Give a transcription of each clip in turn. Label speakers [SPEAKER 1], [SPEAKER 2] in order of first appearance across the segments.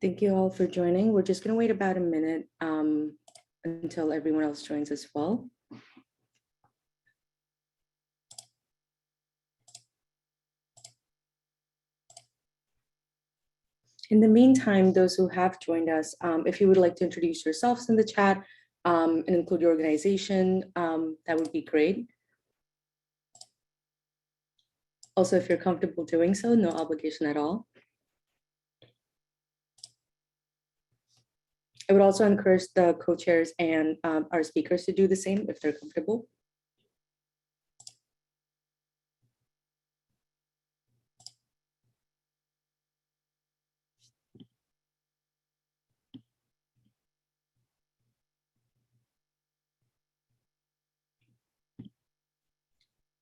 [SPEAKER 1] Thank you all for joining. We're just going to wait about a minute until everyone else joins as well. In the meantime, those who have joined us, if you would like to introduce yourselves in the chat and include your organization, that would be great. Also, if you're comfortable doing so, no obligation at all. I would also encourage the co-chairs and our speakers to do the same if they're comfortable.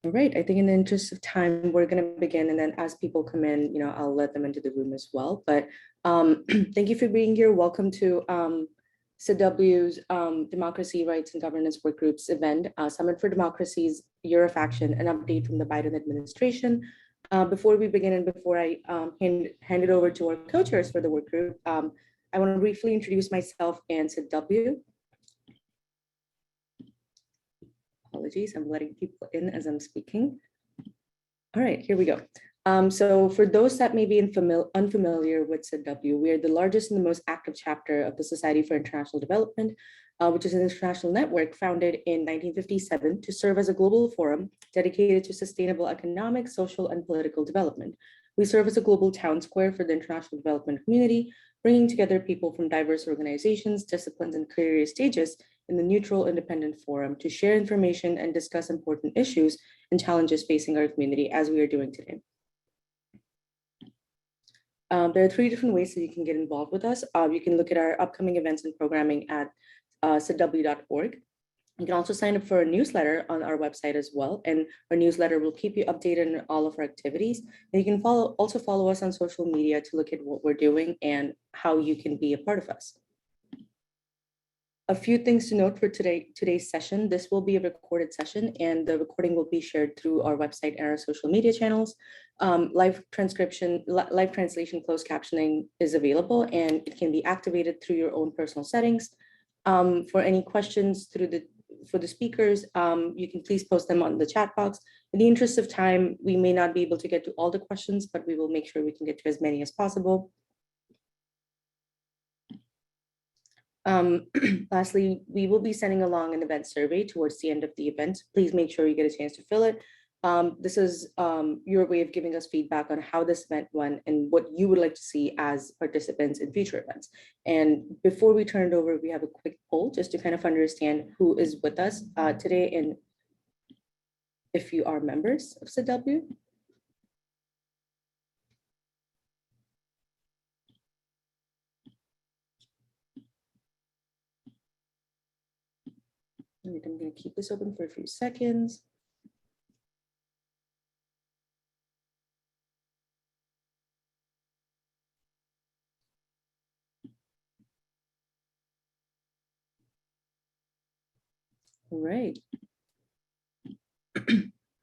[SPEAKER 1] All right, I think in the interest of time, we're going to begin, and then as people come in, I'll let them into the room as well. But thank you for being here. Welcome to SID-W's Democracy, Rights, and Governance Workgroups event, Summit for Democracy's Year of Action, an update from the Biden administration. Before we begin and before I hand it over to our co-chairs for the workgroup, I want to briefly introduce myself and SID-W. Apologies, I'm letting people in as I'm speaking. All right, here we go. So for those that may be unfamiliar with SID-W, we are the largest and the most active chapter of the Society for International Development, which is an international network founded in 1957 to serve as a global forum dedicated to sustainable economic, social, and political development. We serve as a global town square for the international development community, bringing together people from diverse organizations, disciplines, and career stages in the neutral, independent forum to share information and discuss important issues and challenges facing our community as we are doing today. There are 3 different ways that you can get involved with us. You can look at our upcoming events and programming at sidw.org. You can also sign up for a newsletter on our website as well, and our newsletter will keep you updated on all of our activities. And you can also follow us on social media to look at what we're doing and how you can be a part of us. A few things to note for today's session. This will be a recorded session, and the recording will be shared through our website and our social media channels. Live translation, closed captioning is available, and it can be activated through your own personal settings. For any questions for the speakers, you can please post them on the chat box. In the interest of time, we may not be able to get to all the questions, but we will make sure we can get to as many as possible. Lastly, we will be sending along an event survey towards the end of the event. Please make sure you get a chance to fill it. This is your way of giving us feedback on how this event went and what you would like to see as participants in future events. And before we turn it over, we have a quick poll just to kind of understand who is with us today and if you are members of SID-W. I'm going to keep this open for a few seconds. All right.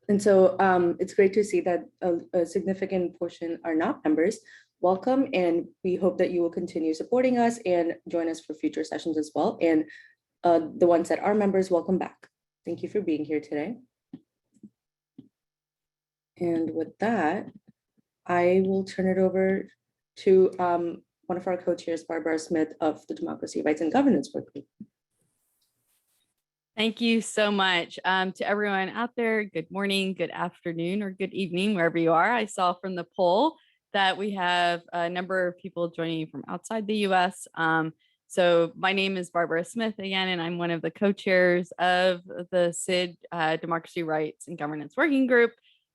[SPEAKER 1] And so it's great to see that a significant portion are not members. Welcome, and we hope that you will continue supporting us and join us for future sessions as well. And the ones that are members, welcome back. Thank you for being here today. And with that, I will turn it over to one of our co-chairs, Barbara Smith of the Democracy, Rights, and Governance Workgroup.
[SPEAKER 2] Thank you so much to everyone out there. Good morning, good afternoon, or good evening, wherever you are. I saw from the poll that we have a number of people joining from outside the US. So my name is Barbara Smith again, and I'm one of the co-chairs of the SID Democracy, Rights, and Governance Working Group.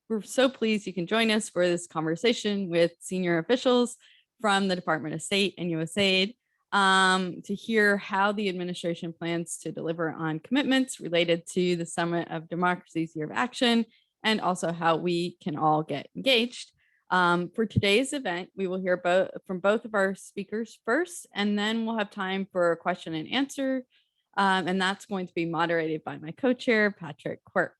[SPEAKER 2] We're so pleased you can join us for this conversation with senior officials from the Department of State and USAID to hear how the administration plans to deliver on commitments related to the Summit of Democracy's Year of Action, and also how we can all get engaged. For today's event, we will hear from both of our speakers first, and then we'll have time for a question and answer. And that's going to be moderated by my co-chair, Patrick Quirk.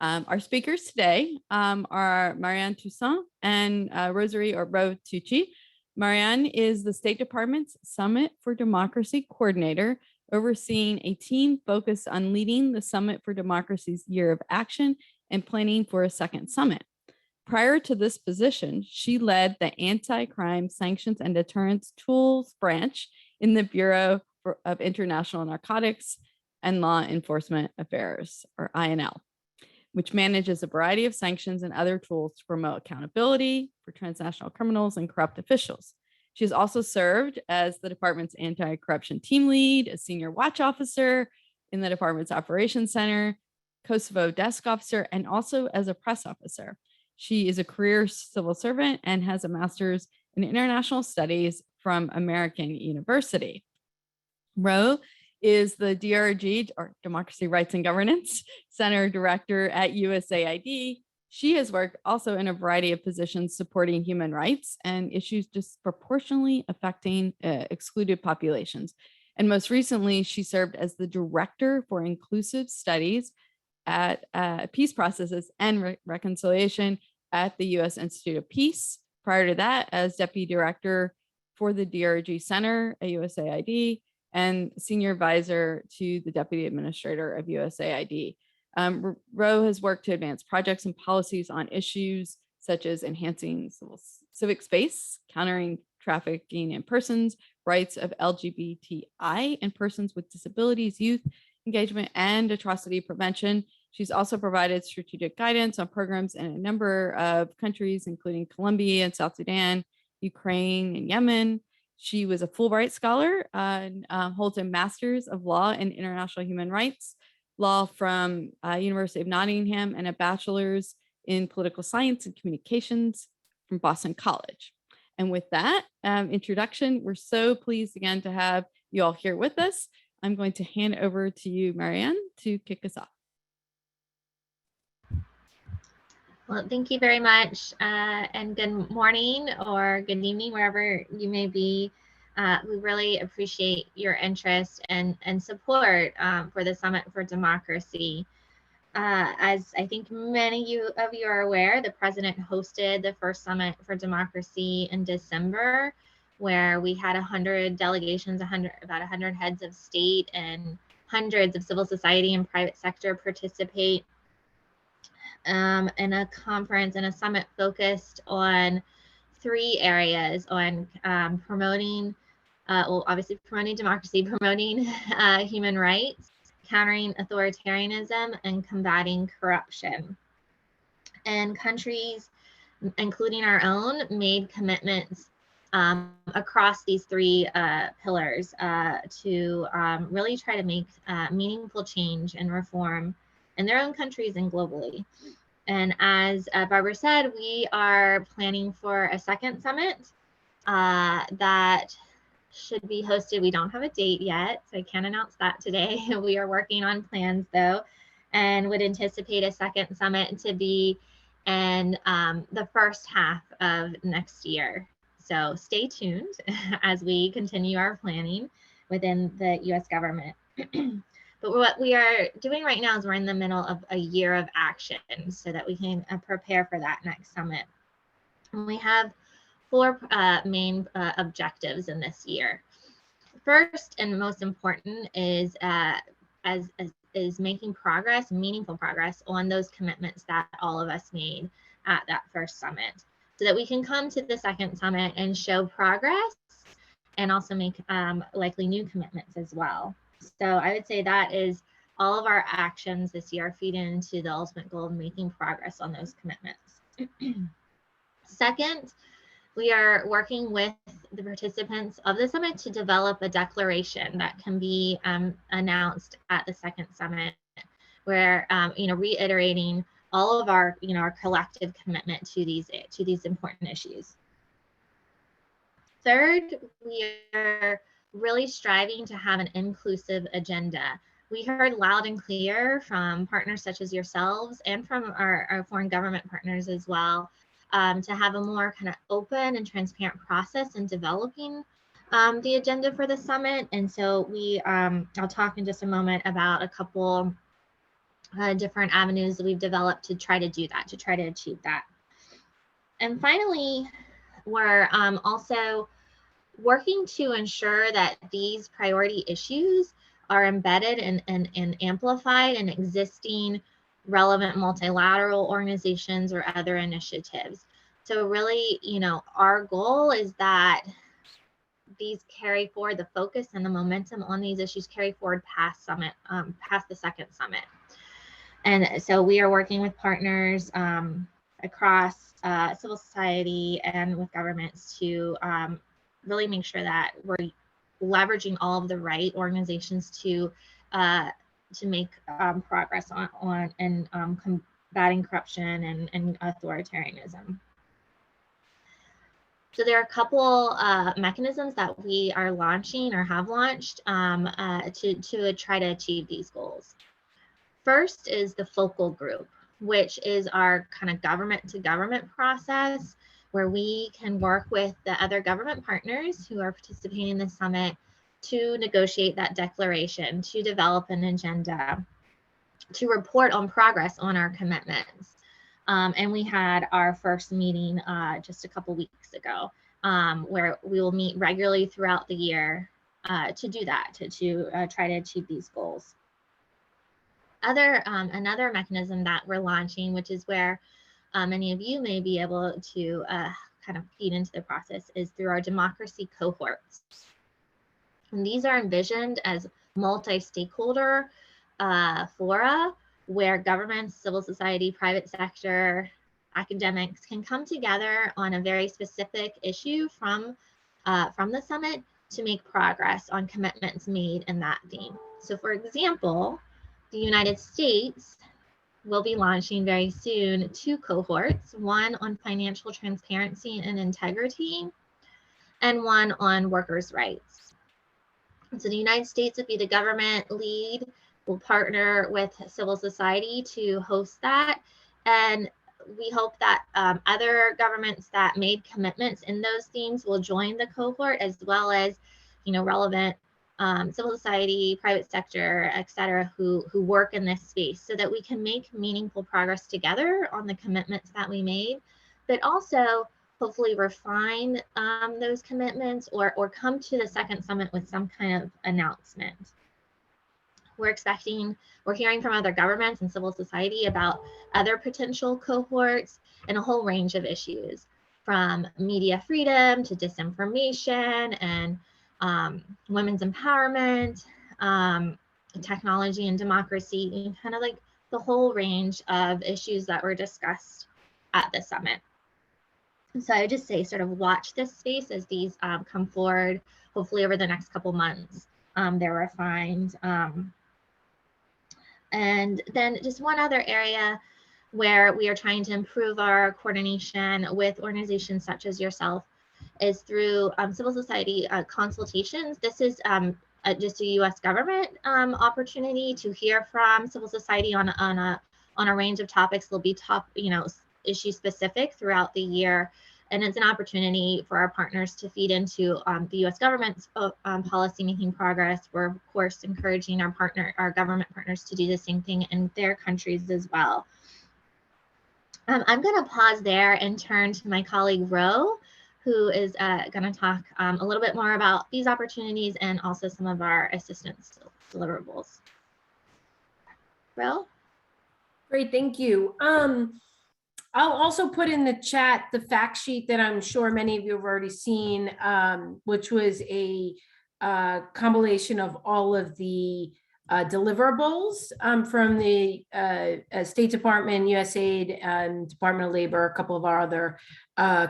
[SPEAKER 2] Our speakers today are Marianne Toussaint and Rosary Orbeau Tucci. Marianne is the State Department's Summit for Democracy coordinator, overseeing a team focused on leading the Summit for Democracy's year of action and planning for a second summit. Prior to this position, she led the Anti-Crime Sanctions and Deterrence Tools branch in the Bureau of International Narcotics and Law Enforcement Affairs, or INL, which manages a variety of sanctions and other tools to promote accountability for transnational criminals and corrupt officials. She has also served as the department's anti-corruption team lead, a senior watch officer in the department's operations center, Kosovo desk officer, and also as a press officer. She is a career civil servant and has a master's in international studies from American University. Ro is the DRG, or Democracy, Rights, and Governance Center Director at USAID. She has worked also in a variety of positions supporting human rights and issues disproportionately affecting excluded populations. And most recently, she served as the Director for Inclusive Studies at Peace Processes and Reconciliation at the U.S. Institute of Peace. Prior to that, as Deputy Director for the DRG Center at USAID and Senior Advisor to the Deputy Administrator of USAID. Ro has worked to advance projects and policies on issues such as enhancing civic space, countering trafficking in persons, rights of LGBTI and persons with disabilities, youth engagement, and atrocity prevention. She's also provided strategic guidance on programs in a number of countries, including Colombia and South Sudan, Ukraine, and Yemen. She was a Fulbright Scholar and holds a Master's of Law in International Human Rights Law from University of Nottingham and a Bachelor's in Political Science and Communications from Boston College. And with that introduction, we're so pleased again to have you all here with us. I'm going to hand over to you, Marianne, to kick us off.
[SPEAKER 3] Well, thank you very much, and good morning or good evening, wherever you may be. We really appreciate your interest and support for the Summit for Democracy. As I think many of you are aware, the President hosted the first Summit for Democracy in December, where we had 100 delegations, about 100 heads of state and hundreds of civil society and private sector participate in a conference and a summit focused on 3 areas: on promoting, obviously promoting democracy, promoting human rights, countering authoritarianism, and combating corruption. And countries, including our own, made commitments across these 3 pillars to really try to make meaningful change and reform in their own countries and globally. And as Barbara said, we are planning for a second summit that should be hosted. We don't have a date yet, so I can't announce that today. We are working on plans though, and would anticipate a second summit to be in the first half of next year. So stay tuned as we continue our planning within the US government. But what we are doing right now is we're in the middle of a year of action so that we can prepare for that next summit. And we have 4 main objectives in this year. First and most important is making progress, meaningful progress on those commitments that all of us made at that first summit, so that we can come to the second summit and show progress and also make likely new commitments as well. So I would say that is all of our actions this year feed into the ultimate goal of making progress on those commitments. Second, we are working with the participants of the summit to develop a declaration that can be announced at the second summit, where reiterating all of our our collective commitment to these important issues. Third, we are really striving to have an inclusive agenda. We heard loud and clear from partners such as yourselves and from our foreign government partners as well, to have a more kind of open and transparent process in developing the agenda for the summit. And so I'll talk in just a moment about a couple different avenues that we've developed to try to do that, to try to achieve that. And finally, we're also working to ensure that these priority issues are embedded and amplified in existing relevant multilateral organizations or other initiatives. So really, you know, our goal is that these carry forward, the focus and the momentum on these issues carry forward past summit, past the second summit. And so we are working with partners across civil society and with governments to really make sure that we're leveraging all of the right organizations to make progress on and combating corruption and authoritarianism. So there are a couple mechanisms that we are launching or have launched to try to achieve these goals. First is the focal group, which is our kind of government to government process where we can work with the other government partners who are participating in the summit to negotiate that declaration, to develop an agenda, to report on progress on our commitments. And we had our first meeting just a couple weeks ago, where we will meet regularly throughout the year to do that, to try to achieve these goals. Another mechanism that we're launching, which is where many of you may be able to kind of feed into the process, is through our democracy cohorts. And these are envisioned as multi-stakeholder fora where governments, civil society, private sector, academics can come together on a very specific issue from the summit to make progress on commitments made in that theme. So for example, the United States will be launching very soon 2 cohorts, one on financial transparency and integrity, and one on workers' rights. So the United States would be the government lead. We'll partner with civil society to host that. And we hope that other governments that made commitments in those themes will join the cohort, as well as, you know, relevant civil society, private sector, et cetera, who work in this space, so that we can make meaningful progress together on the commitments that we made, but also hopefully refine those commitments or come to the second summit with some kind of announcement. We're hearing from other governments and civil society about other potential cohorts and a whole range of issues, from media freedom to disinformation and women's empowerment, technology and democracy, kind of like the whole range of issues that were discussed at the summit. So I would just say sort of watch this space as these come forward, hopefully over the next couple months. They're refined. And then just one other area where we are trying to improve our coordination with organizations such as yourself is through civil society consultations. This is just a U.S. government opportunity to hear from civil society on a range of topics. There'll be issue specific throughout the year, and it's an opportunity for our partners to feed into the U.S. government's policymaking progress. We're of course encouraging our government partners to do the same thing in their countries as well. I'm going to pause there and turn to my colleague Ro, who is going to talk a little bit more about these opportunities and also some of our assistance deliverables. Ro?
[SPEAKER 4] Great, thank you. I'll also put in the chat the fact sheet that I'm sure many of you have already seen, which was a compilation of all of the deliverables from the State Department, USAID, and Department of Labor, a couple of our other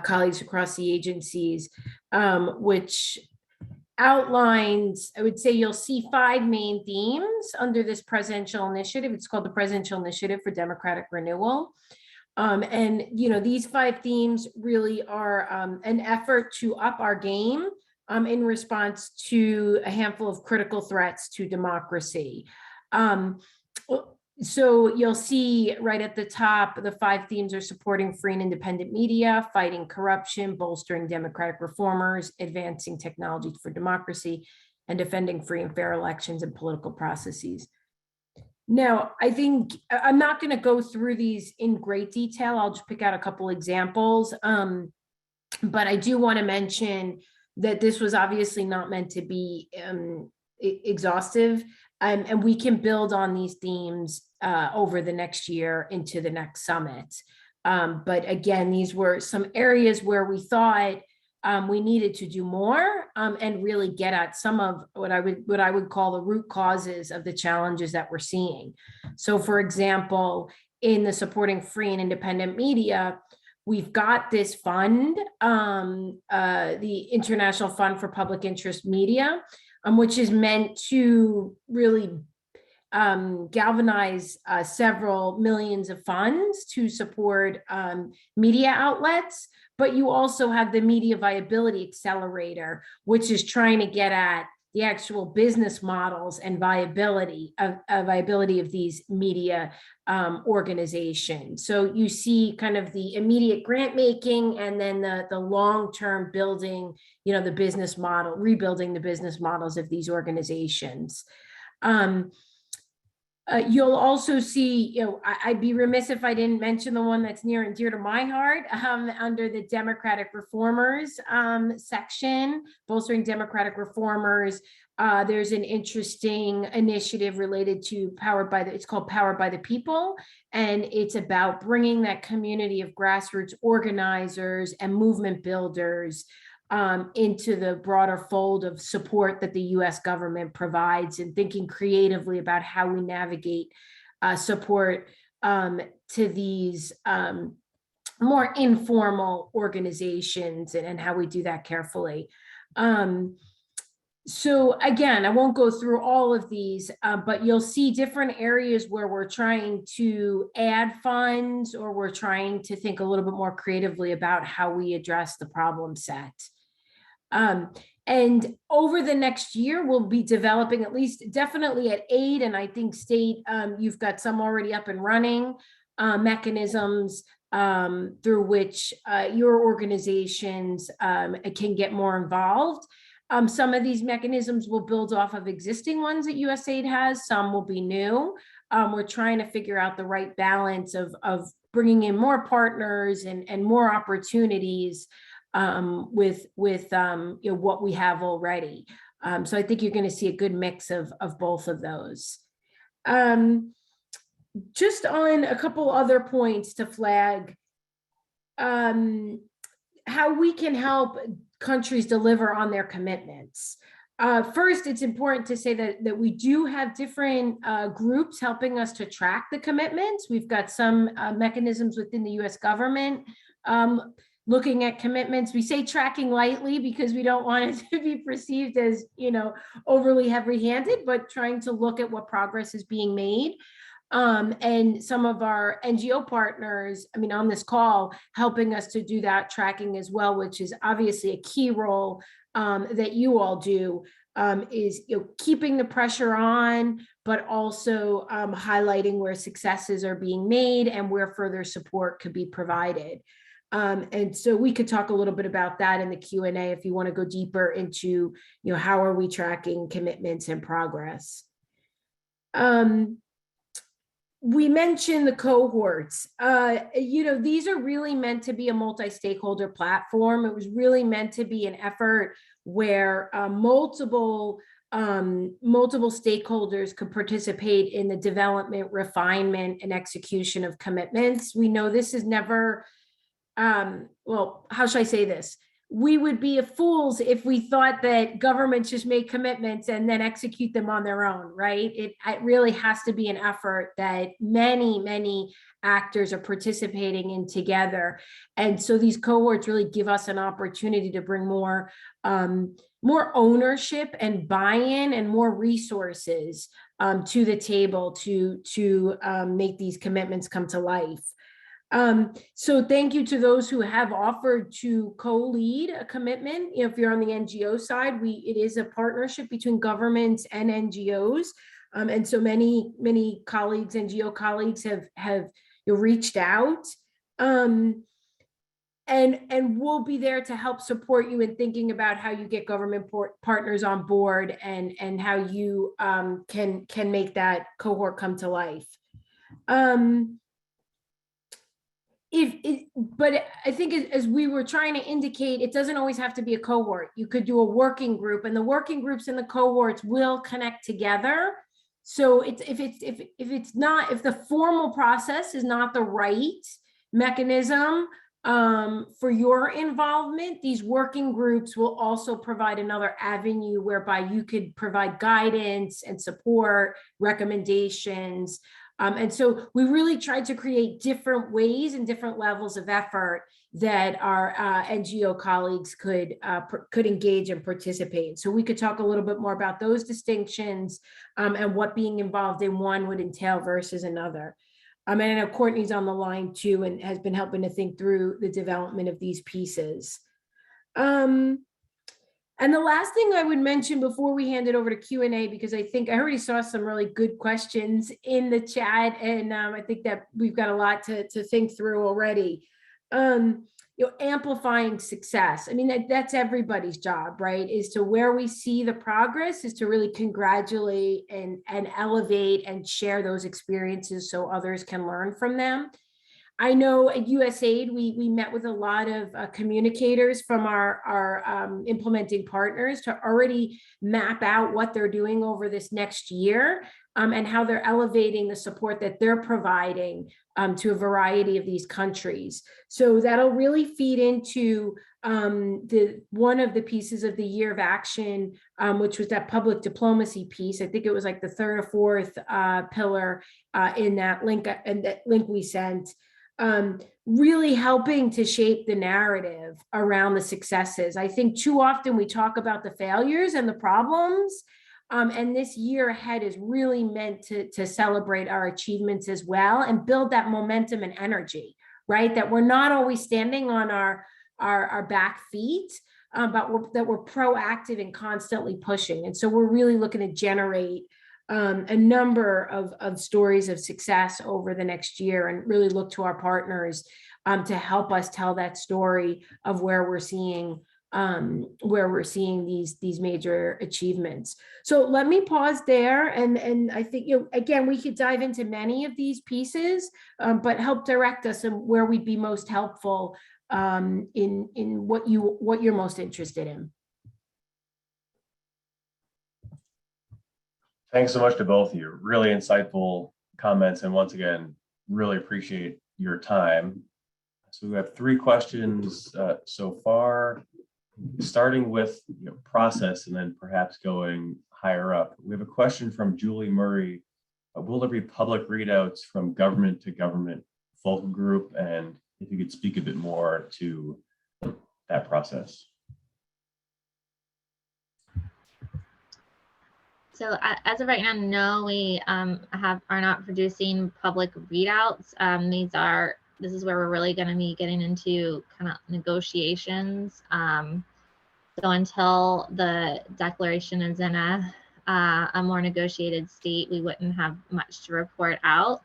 [SPEAKER 4] colleagues across the agencies, which outlines, I would say you'll see 5 main themes under this presidential initiative. It's called the Presidential Initiative for Democratic Renewal. And these 5 themes really are an effort to up our game in response to a handful of critical threats to democracy. So you'll see right at the top, the 5 themes are supporting free and independent media, fighting corruption, bolstering democratic reformers, advancing technology for democracy, and defending free and fair elections and political processes. Now, I think I'm not going to go through these in great detail. I'll just pick out a couple examples. But I do want to mention that this was obviously not meant to be exhaustive, and we can build on these themes over the next year into the next summit. But again, these were some areas where we thought we needed to do more and really get at some of what I would call the root causes of the challenges that we're seeing. So for example, in the supporting free and independent media, we've got this fund, the International Fund for Public Interest Media, which is meant to really galvanize several millions of funds to support media outlets. But you also have the Media Viability Accelerator, which is trying to get at the actual business models and viability of these media organizations. So you see kind of the immediate grant making, and then the long-term building, the business model, rebuilding the business models of these organizations. You'll also see, I'd be remiss if I didn't mention the one that's near and dear to my heart, under the Democratic Reformers section, bolstering Democratic reformers. There's an interesting initiative related to it's called Powered by the People, and it's about bringing that community of grassroots organizers and movement builders into the broader fold of support that the US government provides, and thinking creatively about how we navigate support to these more informal organizations, and how we do that carefully. So again, I won't go through all of these, but you'll see different areas where we're trying to add funds, or we're trying to think a little bit more creatively about how we address the problem set. And over the next year, we'll be developing, at least definitely at aid, and I think state, you've got some already up and running, mechanisms through which your organizations can get more involved. Some of these mechanisms will build off of existing ones that USAID has, some will be new. We're trying to figure out the right balance of bringing in more partners and more opportunities with what we have already. So I think you're going to see a good mix of both of those. Just on a couple other points to flag, how we can help countries deliver on their commitments. First, it's important to say that we do have different groups helping us to track the commitments. We've got some mechanisms within the US government looking at commitments. We say tracking lightly because we don't want it to be perceived as, overly heavy-handed, but trying to look at what progress is being made. And some of our NGO partners, on this call, helping us to do that tracking as well, which is obviously a key role that you all do, is keeping the pressure on, but also highlighting where successes are being made and where further support could be provided. And so we could talk a little bit about that in the Q&A if you want to go deeper into, how are we tracking commitments and progress. We mentioned the cohorts. These are really meant to be a multi-stakeholder platform. It was really meant to be an effort where multiple stakeholders could participate in the development, refinement, and execution of commitments. We know this is never, well, how should I say this? We would be fools if we thought that governments just make commitments and then execute them on their own, right? It really has to be an effort that many actors are participating in together. And so these cohorts really give us an opportunity to bring more ownership and buy-in and more resources to the table to make these commitments come to life. So thank you to those who have offered to co-lead a commitment. If you're on the NGO side, it is a partnership between governments and NGOs. And so many colleagues, NGO colleagues have reached out. And we'll be there to help support you in thinking about how you get government partners on board and how you can make that cohort come to life. but I think as we were trying to indicate, it doesn't always have to be a cohort. You could do a working group, and the working groups and the cohorts will connect together. So if the formal process is not the right mechanism for your involvement, these working groups will also provide another avenue whereby you could provide guidance and support, recommendations. And so we really tried to create different ways and different levels of effort that our NGO colleagues could engage and participate. So we could talk a little bit more about those distinctions and what being involved in one would entail versus another. And I know Courtney's on the line too and has been helping to think through the development of these pieces. And the last thing I would mention before we hand it over to Q&A, because I think I already saw some really good questions in the chat, and I think that we've got a lot to think through already. Amplifying success. I mean, that's everybody's job, right? Is to where we see the progress is to really congratulate and elevate and share those experiences so others can learn from them. I know at USAID, we met with a lot of communicators from our implementing partners to already map out what they're doing over this next year and how they're elevating the support that they're providing to a variety of these countries. So that'll really feed into one of the pieces of the year of action, which was that public diplomacy piece. I think it was like the third or fourth pillar in that link we sent. Really helping to shape the narrative around the successes. I think too often we talk about the failures and the problems, and this year ahead is really meant to celebrate our achievements as well and build that momentum and energy, right? That we're not always standing on our back feet, but that we're proactive and constantly pushing. And so we're really looking to generate a number of stories of success over the next year and really look to our partners to help us tell that story of where we're seeing these major achievements. So let me pause there, and I think again we could dive into many of these pieces, but help direct us in where we'd be most helpful in what you're most interested in.
[SPEAKER 5] Thanks so much to both of you. Really insightful comments, and once again, really appreciate your time. So we have 3 questions so far, starting with process and then perhaps going higher up. We have a question from Julie Murray. Will there be public readouts from government to government focal group? And if you could speak a bit more to that process.
[SPEAKER 3] So as of right now, no, we are not producing public readouts. This is where we're really going to be getting into kind of negotiations. So until the declaration is in a more negotiated state, we wouldn't have much to report out.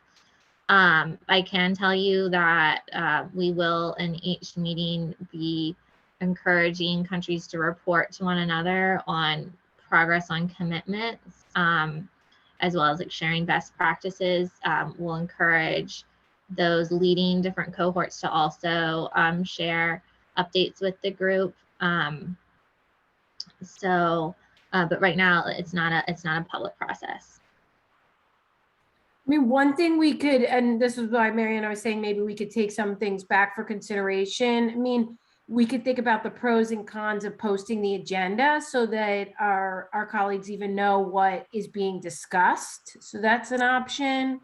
[SPEAKER 3] I can tell you that we will in each meeting be encouraging countries to report to one another on progress on commitments, as well as like sharing best practices. We'll encourage those leading different cohorts to also share updates with the group. But right now it's not a public process.
[SPEAKER 4] I mean, one thing we could, and this is why Mary and I was saying maybe we could take some things back for consideration. I mean, we could think about the pros and cons of posting the agenda so that our colleagues even know what is being discussed. So that's an option.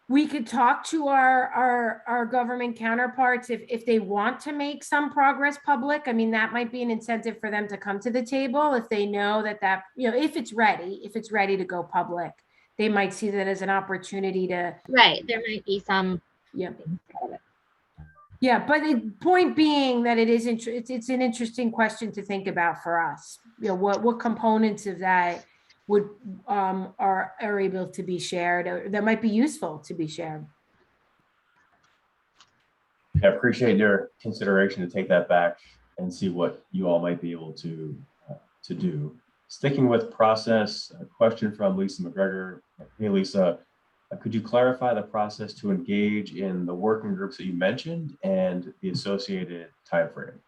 [SPEAKER 4] We could talk to our government counterparts if they want to make some progress public. I mean, that might be an incentive for them to come to the table if they know that if it's ready to go public, they might see that as an opportunity to.
[SPEAKER 3] Right, there might be some.
[SPEAKER 4] Yeah. Yeah, but the point being that it's an interesting question to think about for us. What components of that would are able to be shared or that might be useful to be shared.
[SPEAKER 5] I appreciate your consideration to take that back and see what you all might be able to do. Sticking with process, a question from Lisa McGregor. Hey, Lisa, Could you clarify the process to engage in the working groups that you mentioned and the associated timeframe?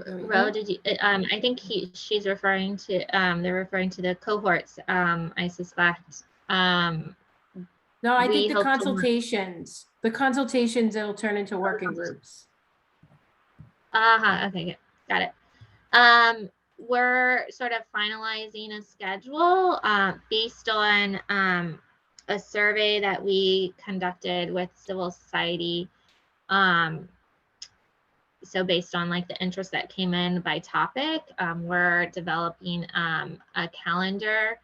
[SPEAKER 3] Ro, did you? I think she's referring to. They're referring to the cohorts. I suspect.
[SPEAKER 4] No, I
[SPEAKER 3] We
[SPEAKER 4] think the
[SPEAKER 3] hope to-
[SPEAKER 4] consultations, it'll turn into working groups.
[SPEAKER 3] Okay, got it. We're sort of finalizing a schedule based on a survey that we conducted with civil society. So based on like the interest that came in by topic, we're developing a calendar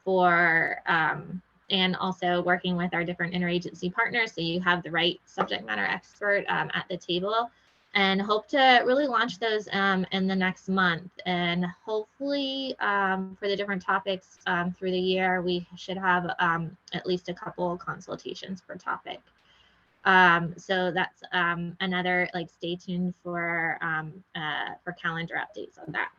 [SPEAKER 3] for and also working with our different interagency partners, so you have the right subject matter expert at the table, and hope to really launch those in the next month. And hopefully for the different topics through the year, we should have at least a couple consultations per topic. So that's another, like, stay tuned for calendar updates on that.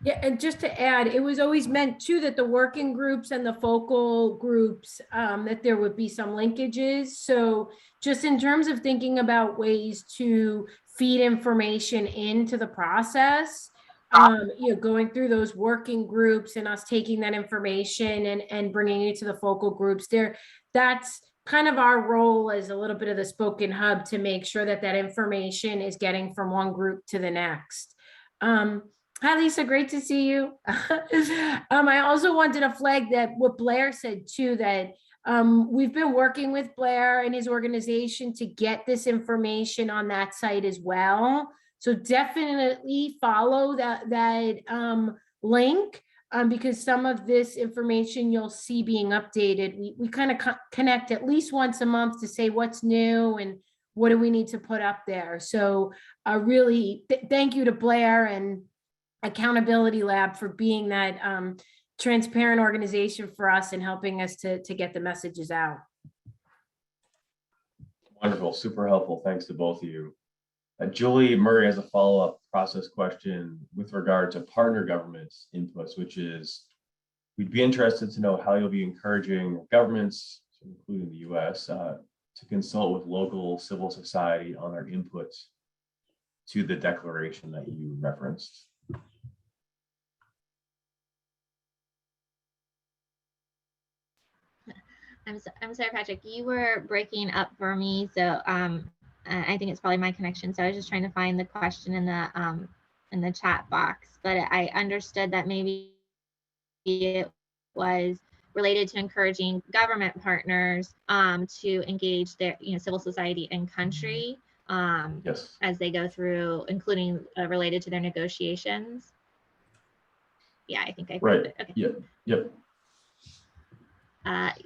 [SPEAKER 4] Yeah, and just to add, it was always meant too that the working groups and the focal groups, that there would be some linkages. So just in terms of thinking about ways to feed information into the process, going through those working groups and us taking that information and bringing it to the focal groups there, that's kind of our role as a little bit of the spoken hub to make sure that that information is getting from one group to the next. Hi, Lisa, great to see you. I also wanted to flag that what Blair said too, that we've been working with Blair and his organization to get this information on that site as well. So definitely follow that link, because some of this information you'll see being updated. We kind of connect at least once a month to say what's new and what do we need to put up there. So really thank you to Blair and Accountability Lab for being that transparent organization for us and helping us to get the messages out.
[SPEAKER 5] Wonderful, super helpful. Thanks to both of you. Julie Murray has a follow-up process question with regard to partner governments inputs, which is, we'd be interested to know how you'll be encouraging governments, including the US, to consult with local civil society on their inputs to the declaration that you referenced.
[SPEAKER 3] I'm sorry, Patrick, you were breaking up for me. So I think it's probably my connection. So I was just trying to find the question in the chat box, but I understood that maybe it was related to encouraging government partners to engage their civil society in country
[SPEAKER 5] Yes.
[SPEAKER 3] as they go through, including related to their negotiations. Yeah, I think I
[SPEAKER 5] Right.
[SPEAKER 3] Okay.
[SPEAKER 5] Yep.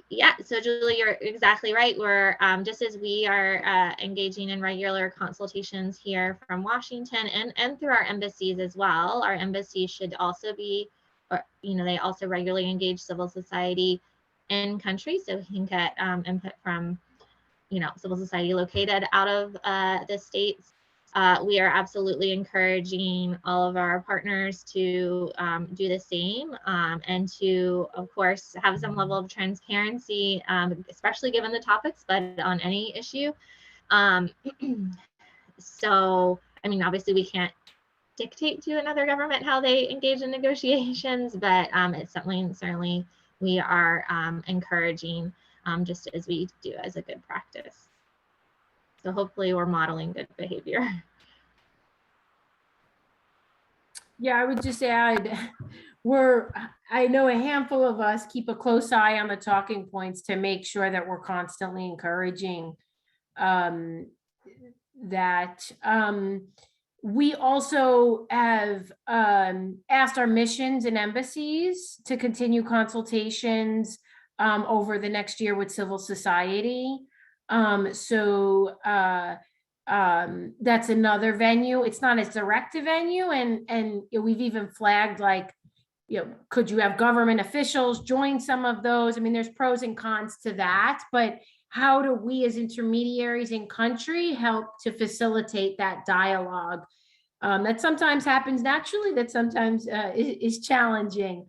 [SPEAKER 3] Yeah, so Julie, you're exactly right. We're just as we are engaging in regular consultations here from Washington and through our embassies as well. Our embassies should also be, or they also regularly engage civil society in country, so we can get input from civil society located out of the states. We are absolutely encouraging all of our partners to do the same and to, of course, have some level of transparency, especially given the topics, but on any issue. So, I mean, obviously we can't dictate to another government how they engage in negotiations, but it's certainly we are encouraging just as we do as a good practice. So hopefully we're modeling good behavior.
[SPEAKER 4] Yeah, I would just add, I know a handful of us keep a close eye on the talking points to make sure that we're constantly encouraging that. We also have asked our missions and embassies to continue consultations over the next year with civil society. So that's another venue. It's not as direct a venue, and we've even flagged, like, could you have government officials join some of those? I mean, there's pros and cons to that, but how do we as intermediaries in country help to facilitate that dialogue? That sometimes happens naturally, that sometimes is challenging.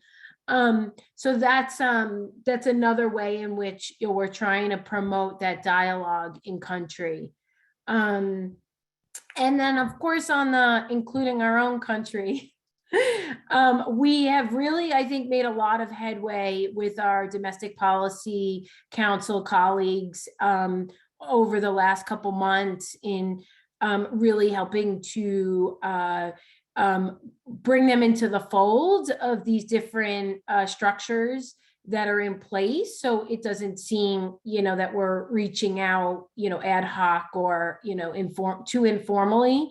[SPEAKER 4] So that's another way in which we're trying to promote that dialogue in country. And then of course on the including our own country, we have really, I think, made a lot of headway with our domestic policy council colleagues over the last couple months in really helping to bring them into the fold of these different structures that are in place. So it doesn't seem, that we're reaching out, ad hoc or, too informally.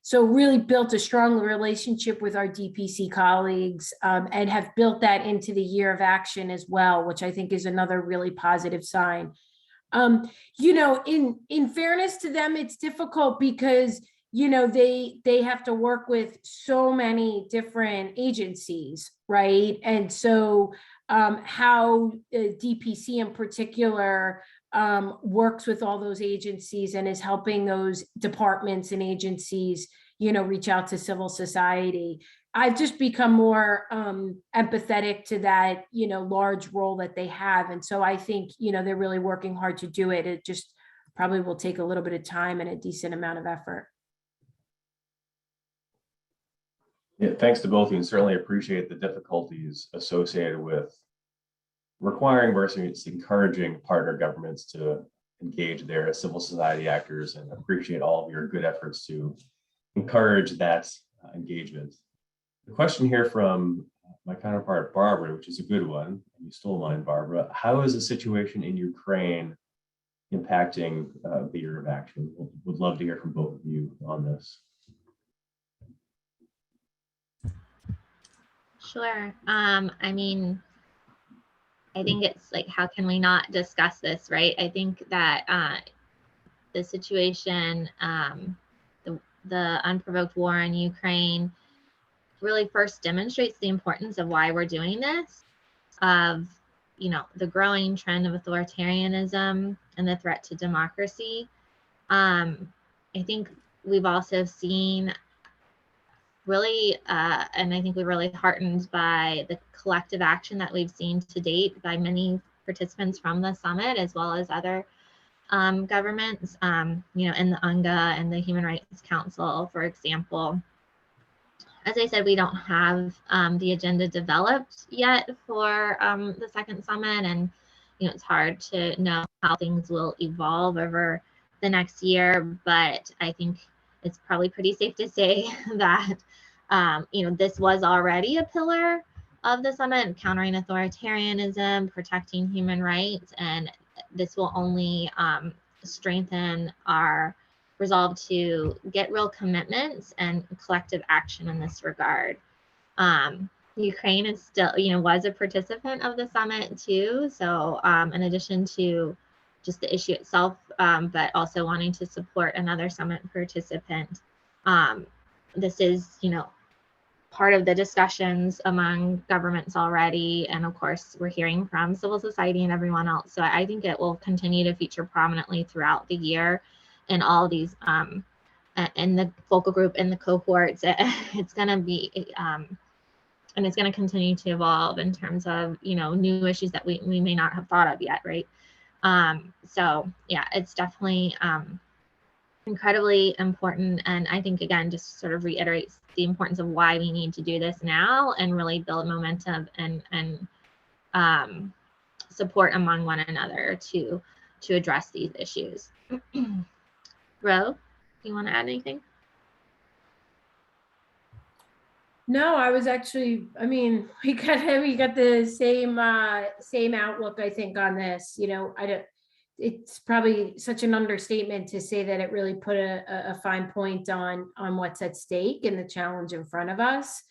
[SPEAKER 4] So really built a strong relationship with our DPC colleagues and have built that into the year of action as well, which I think is another really positive sign. In fairness to them, it's difficult because, they have to work with so many different agencies, right? And so how DPC in particular works with all those agencies and is helping those departments and agencies, reach out to civil society. I've just become more empathetic to that, large role that they have. And so I think, they're really working hard to do it. It just probably will take a little bit of time and a decent amount of effort.
[SPEAKER 5] Yeah, thanks to both of you, and certainly appreciate the difficulties associated with requiring versus encouraging partner governments to engage their civil society actors, and appreciate all of your good efforts to encourage that engagement. The question here from my counterpart, Barbara, which is a good one, and you stole mine, Barbara. How is the situation in Ukraine impacting the year of action? Would love to hear from both of you on this.
[SPEAKER 3] Sure. I mean, I think it's like, how can we not discuss this, right? I think that the situation, the unprovoked war in Ukraine really first demonstrates the importance of why we're doing this, of, the growing trend of authoritarianism and the threat to democracy. I think we've also seen really, and I think we're really heartened by the collective action that we've seen to date by many participants from the summit, as well as other governments, in the UNGA and the Human Rights Council, for example. As I said, we don't have the agenda developed yet for the second summit, and it's hard to know how things will evolve over the next year, but I think it's probably pretty safe to say that this was already a pillar of the summit, countering authoritarianism, protecting human rights, and this will only strengthen our resolve to get real commitments and collective action in this regard. Ukraine is still, was a participant of the summit too. So in addition to just the issue itself, but also wanting to support another summit participant, this is, part of the discussions among governments already. And of course, we're hearing from civil society and everyone else. So I think it will continue to feature prominently throughout the year in all these, in the focal group, in the cohorts. It's going to be, and it's going to continue to evolve in terms of, new issues that we may not have thought of yet, right? So yeah, it's definitely incredibly important. And I think, again, just sort of reiterates the importance of why we need to do this now and really build momentum and support among one another to address these issues. Ro, you want to add anything?
[SPEAKER 4] No, I was actually, we got the same outlook, I think, on this. It's probably such an understatement to say that it really put a fine point on what's at stake and the challenge in front of us.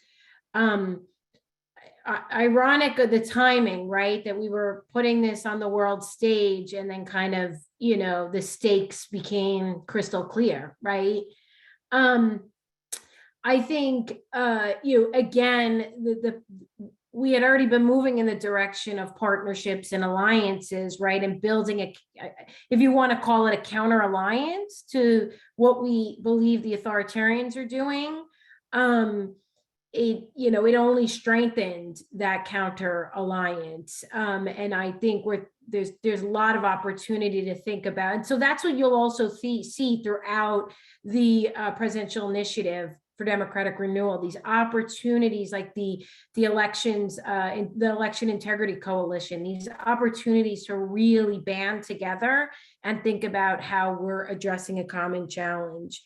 [SPEAKER 4] Ironic of the timing, right? That we were putting this on the world stage and then kind of, the stakes became crystal clear, right? I think, again, we had already been moving in the direction of partnerships and alliances, right? And building if you want to call it a counter alliance to what we believe the authoritarians are doing. It only strengthened that counter alliance. And I think there's a lot of opportunity to think about. And so that's what you'll also see throughout the presidential initiative for democratic renewal, these opportunities like the elections, the election integrity coalition, these opportunities to really band together and think about how we're addressing a common challenge.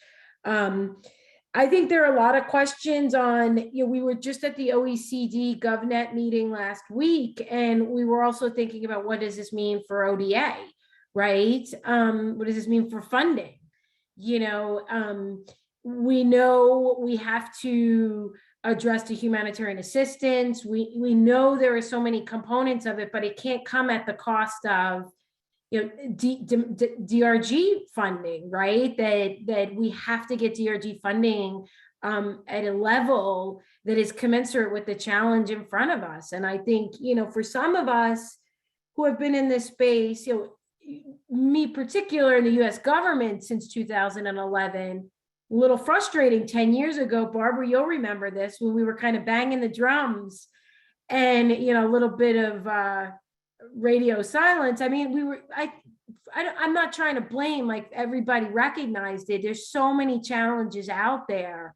[SPEAKER 4] I think there are a lot of questions on, we were just at the OECD GovNet meeting last week, and we were also thinking about what does this mean for ODA, right? What does this mean for funding? We know we have to address the humanitarian assistance. We know there are so many components of it, but it can't come at the cost of DRG funding, right? That we have to get DRG funding at a level that is commensurate with the challenge in front of us. And I think, for some of us who have been in this space, me particular in the US government since 2011, a little frustrating 10 years ago, Barbara, you'll remember this, when we were kind of banging the drums and, a little bit of radio silence. I mean, I'm not trying to blame, like everybody recognized it. There's so many challenges out there.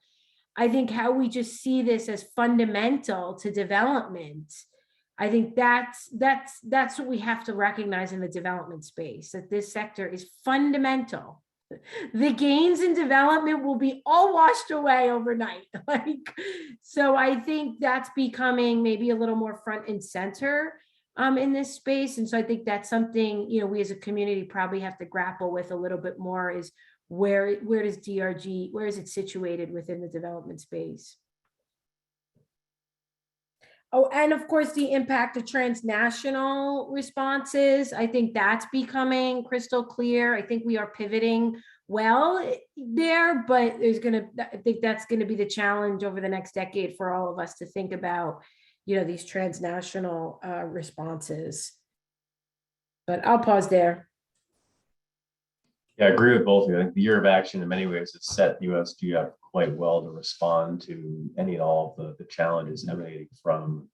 [SPEAKER 4] I think how we just see this as fundamental to development. I think that's what we have to recognize in the development space, that this sector is fundamental. The gains in development will be all washed away overnight. So I think that's becoming maybe a little more front and center in this space. And so I think that's something, we as a community probably have to grapple with a little bit more, is where does DRG, where is it situated within the development space? Oh, and of course, the impact of transnational responses. I think that's becoming crystal clear. I think we are pivoting well there, but I think that's going to be the challenge over the next decade for all of us to think about, these transnational responses. But I'll pause there.
[SPEAKER 5] Yeah, I agree with both of you. I think the year of action in many ways has set USG up quite well to respond to any and all of the challenges emanating from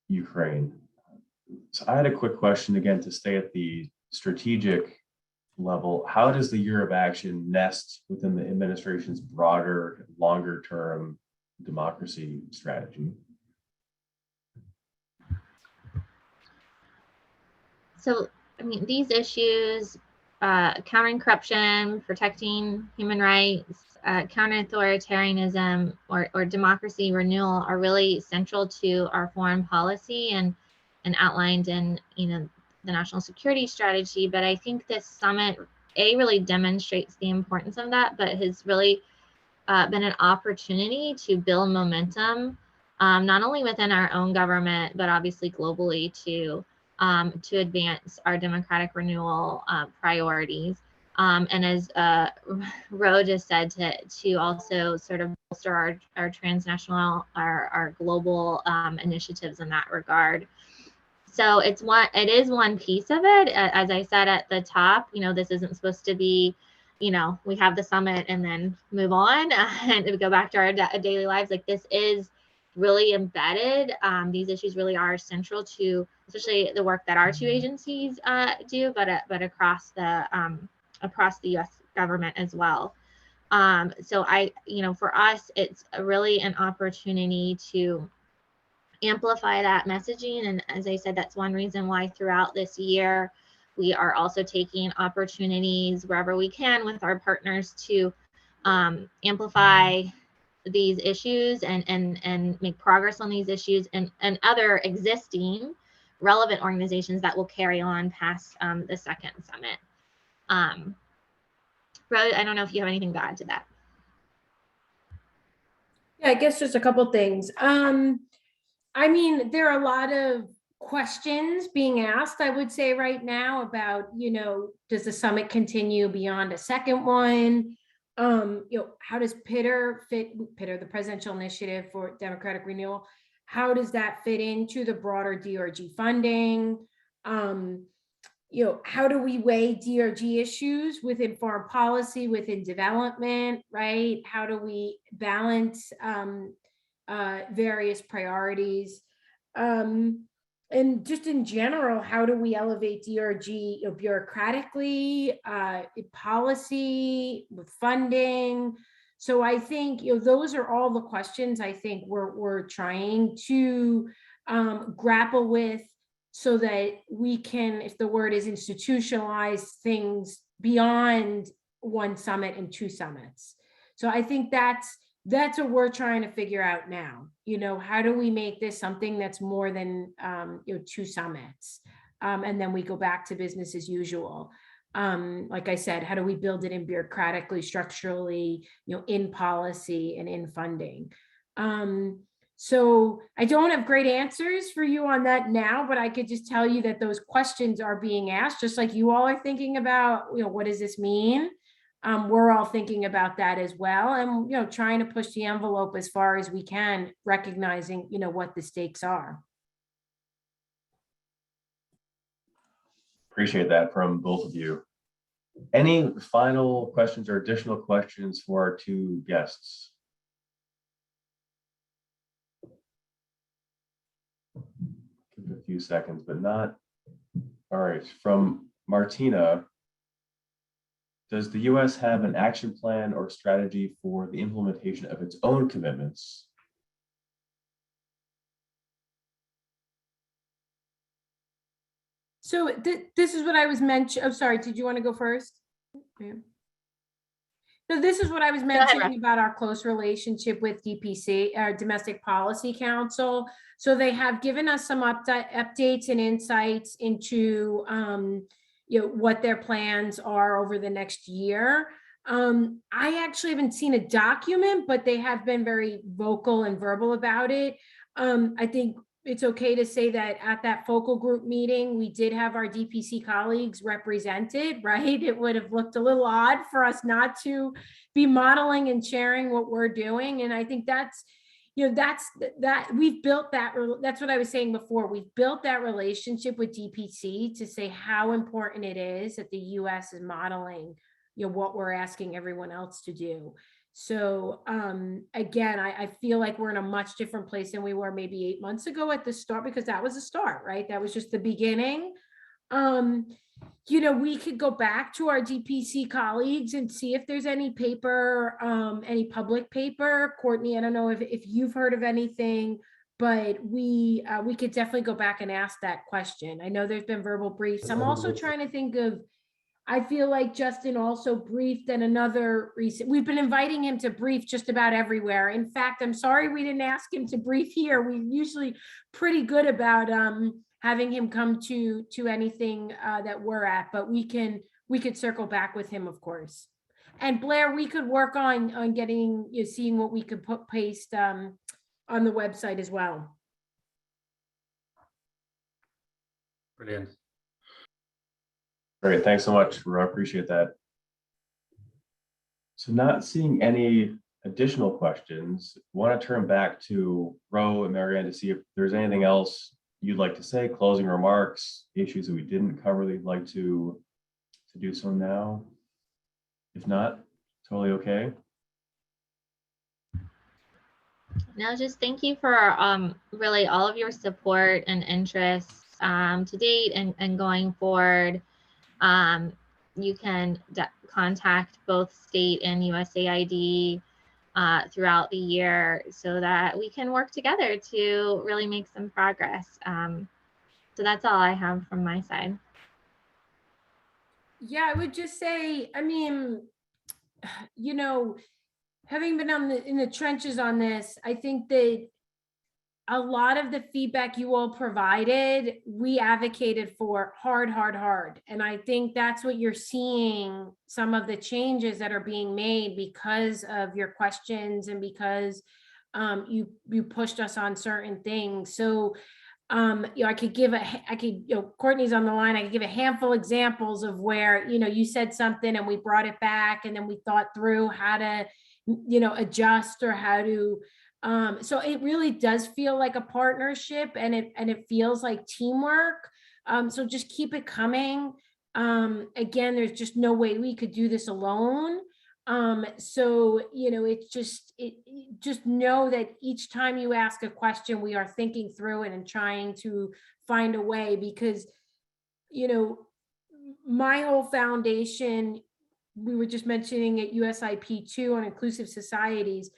[SPEAKER 5] Ukraine. So I had a quick question again to stay at the strategic level. How does the year of action nest within the administration's broader, longer term democracy strategy?
[SPEAKER 3] So, I mean, these issues, countering corruption, protecting human rights, counter-authoritarianism, or democracy renewal are really central to our foreign policy and outlined in, the national security strategy. But I think this summit, really demonstrates the importance of that, but has really been an opportunity to build momentum, not only within our own government, but obviously globally to advance our democratic renewal priorities. And as Ro just said, to also sort of bolster our transnational, our global initiatives in that regard. So it is one piece of it. As I said at the top, this isn't supposed to be, we have the summit and then move on and go back to our daily lives. Like, this is really embedded. These issues really are central to, especially the work that our two agencies do, but across the U.S. government as well. So for us, it's really an opportunity to amplify that messaging. And as I said, that's one reason why throughout this year, we are also taking opportunities wherever we can with our partners to amplify these issues and make progress on these issues and other existing relevant organizations that will carry on past the second summit. Rose, I don't know if you have anything to add to that.
[SPEAKER 4] Yeah, I guess just a couple things. I mean, there are a lot of questions being asked, I would say right now, about, does the summit continue beyond a second one? How does PITR, the Presidential Initiative for Democratic Renewal, how does that fit into the broader DRG funding? How do we weigh DRG issues within foreign policy, within development, right? How do we balance various priorities? And just in general, how do we elevate DRG bureaucratically, policy, with funding? So I think those are all the questions I think we're trying to grapple with, so that we can, if the word is institutionalize things beyond one summit and two summits. So I think that's what we're trying to figure out now. How do we make this something that's more than two summits, and then we go back to business as usual. Like I said, how do we build it in bureaucratically, structurally, in policy and in funding? So I don't have great answers for you on that now, but I could just tell you that those questions are being asked, just like you all are thinking about, what does this mean? We're all thinking about that as well, and trying to push the envelope as far as we can, recognizing what the stakes are.
[SPEAKER 5] Appreciate that from both of you. Any final questions or additional questions for our two guests? Give it a few seconds, but not. All right, from Martina. Does the U.S. have an action plan or strategy for the implementation of its own commitments?
[SPEAKER 4] So this is what I was mentioning. I'm sorry, did you want to go first? Yeah. So this is what I was mentioning about our close relationship with DPC, our Domestic Policy Council. So they have given us some updates and insights into what their plans are over the next year. I actually haven't seen a document, but they have been very vocal and verbal about it. I think it's okay to say that at that focal group meeting, we did have our DPC colleagues represented, right? It would have looked a little odd for us not to be modeling and sharing what we're doing. And I think that's, we've built that, that's what I was saying before. We've built that relationship with DPC to say how important it is that the US is modeling, what we're asking everyone else to do. So again, I feel like we're in a much different place than we were maybe 8 months ago at the start, because that was a start, right? That was just the beginning. We could go back to our DPC colleagues and see if there's any paper, any public paper. Courtney, I don't know if you've heard of anything, but we could definitely go back and ask that question. I know there's been verbal briefs. I'm also trying to think of, I feel like Justin also briefed and another recent, we've been inviting him to brief just about everywhere. In fact, I'm sorry we didn't ask him to brief here. We're usually pretty good about having him come to anything that we're at, but we could circle back with him, of course. And Blair, we could work on getting, seeing what we could paste on the website as well.
[SPEAKER 6] Brilliant.
[SPEAKER 5] Great, thanks so much. I appreciate that. So not seeing any additional questions, want to turn back to Ro and Marianne to see if there's anything else you'd like to say, closing remarks, issues that we didn't cover that you'd like to do so now. If not, totally okay.
[SPEAKER 3] No, just thank you for really all of your support and interest to date and going forward. You can contact both state and USAID throughout the year so that we can work together to really make some progress. So that's all I have from my side.
[SPEAKER 4] Yeah, I would just say, I mean, having been in the trenches on this, I think that a lot of the feedback you all provided, we advocated for hard. And I think that's what you're seeing, some of the changes that are being made because of your questions and because you pushed us on certain things. So, I could give Courtney's on the line. I could give a handful of examples of where, you said something and we brought it back and then we thought through how to, adjust or how to So it really does feel like a partnership, and it feels like teamwork. So just keep it coming. Again, there's just no way we could do this alone. So, it's just know that each time you ask a question, we are thinking through it and trying to find a way, because, my whole foundation, we were just mentioning at USIP2 on inclusive societies,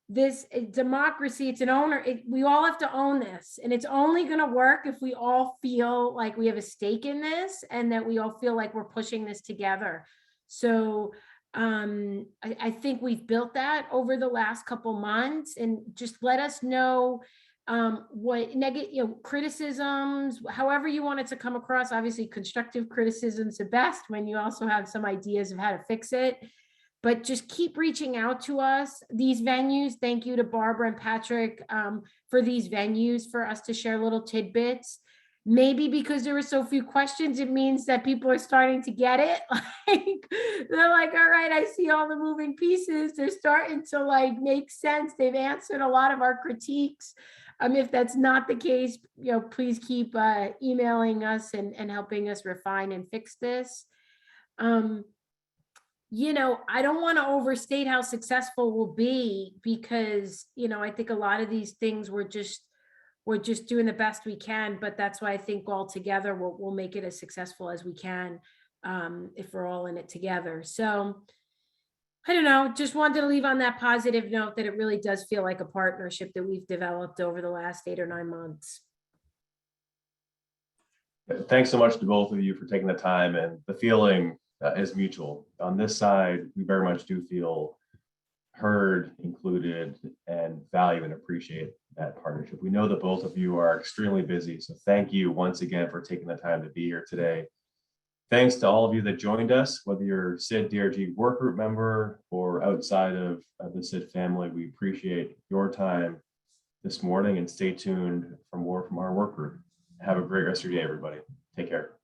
[SPEAKER 4] this democracy, it's an owner, we all have to own this, and it's only going to work if we all feel like we have a stake in this, and that we all feel like we're pushing this together. So I think we've built that over the last couple months, and just let us know what negative, criticisms, however you want it to come across. Obviously, constructive criticism's the best when you also have some ideas of how to fix it. But just keep reaching out to us. These venues, thank you to Barbara and Patrick for these venues, for us to share little tidbits. Maybe because there were so few questions, it means that people are starting to get it. They're like, all right, I see all the moving pieces. They're starting to make sense. They've answered a lot of our critiques. If that's not the case, please keep emailing us and helping us refine and fix this. I don't want to overstate how successful we'll be, because, I think a lot of these things we're just doing the best we can, but that's why I think all together we'll make it as successful as we can, if we're all in it together. So I don't know, just wanted to leave on that positive note that it really does feel like a partnership that we've developed over the last 8 or 9 months.
[SPEAKER 5] Thanks so much to both of you for taking the time, and the feeling is mutual. On this side, we very much do feel heard, included, and value and appreciate that partnership. We know that both of you are extremely busy, so thank you once again for taking the time to be here today. Thanks to all of you that joined us, whether you're SID-DRG workgroup member or outside of the SID family. We appreciate your time this morning, and stay tuned for more from our workgroup. Have a great rest of your day, everybody. Take care.